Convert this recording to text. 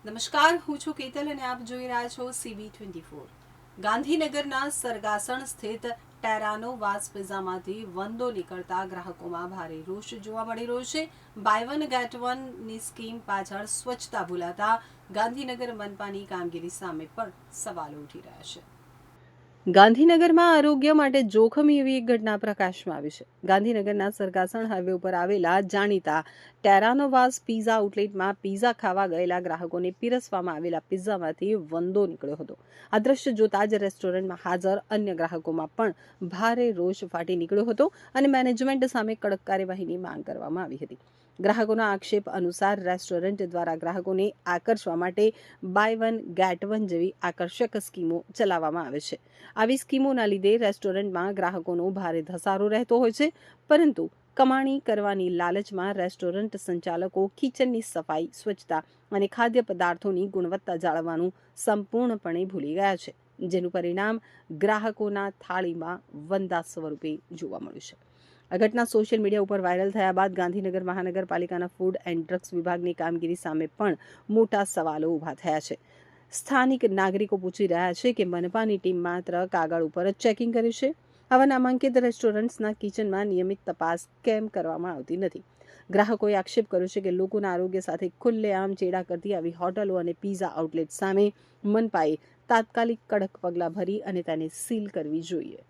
નમસ્કાર, હું છું કેતલ અને આપ જોઈ રહ્યા છો CV24. ગાંધીનગરના સરગાસણ સ્થિત ટેરાનોવાસ પિઝામાંથી વંદો નીકળતા ગ્રાહકોમાં ભારે રોષ જોવા મળી રહ્યો છે. બાય વન ગેટ વનની સ્કીમ પાછળ સ્વચ્છતા ભૂલાતા ગાંધીનગર મનપાની કામગીરી સામે પણ સવાલો ઉઠી રહ્યા છે. ગાંધીનગરમાં આરોગ્ય માટે જોખમી એવી એક ઘટના પ્રકાશમાં આવી છે. ગાંધીનગરના સરગાસણ હાઈવે ઉપર આવેલા જાણીતા ટેરાનોવાસ પિઝા આઉટલેટમાં પિઝા ખાવા ગયેલા ગ્રાહકોને પીરસવામાં આવેલા પિઝામાંથી વંદો નીકળ્યો હતો. આ દ્રશ્ય જોતા જ રેસ્ટોરન્ટમાં હાજર અન્ય ગ્રાહકોમાં પણ ભારે રોષ ફાટી નીકળ્યો હતો અને મેનેજમેન્ટ સામે કડક કાર્યવાહીની માંગ કરવામાં આવી હતી. ગ્રાહકોના આક્ષેપ અનુસાર રેસ્ટોરન્ટ દ્વારા ગ્રાહકોને આકર્ષવા માટે બાય વન ગેટ વન જેવી આકર્ષક સ્કીમો ચલાવવામાં આવે છે. આવી સ્કીમોના લીધે રેસ્ટોરન્ટમાં ગ્રાહકોનો ભારે ધસારો રહેતો હોય છે, પરંતુ કમાણી કરવાની લાલચમાં રેસ્ટોરન્ટ સંચાલકો કિચનની સફાઈ, સ્વચ્છતા અને ખાદ્ય પદાર્થોની ગુણવત્તા જાળવવાનું સંપૂર્ણપણે ભૂલી ગયા છે, જેનું પરિણામ ગ્રાહકોના થાળીમાં વંદા સ્વરૂપે જોવા મળ્યું છે. આ ઘટના સોશિયલ મીડિયા ઉપર વાયરલ થયા બાદ ગાંધીનગર મહાનગરપાલિકાના ફૂડ એન્ડ ડ્રગ્સ વિભાગની કામગીરી સામે પણ મોટા સવાલો ઊભા થયા છે. સ્થાનિક નાગરિકો પૂછી રહ્યા છે કે મનપાની ટીમ માત્ર કાગળ ઉપર જ ચેકિંગ કરે છે. આવા નામાંકિત રેસ્ટોરન્ટ્સના કિચનમાં નિયમિત તપાસ કેમ કરવામાં આવતી નથી? ગ્રાહકોએ આક્ષેપ કર્યો છે કે લોકોના આરોગ્ય સાથે ખુલ્લેઆમ ચેડા કરતી આવી હોટલો અને પિઝા આઉટલેટ સામે મનપાએ તાત્કાલિક કડક પગલાં ભરી અને તેને સીલ કરવી જોઈએ.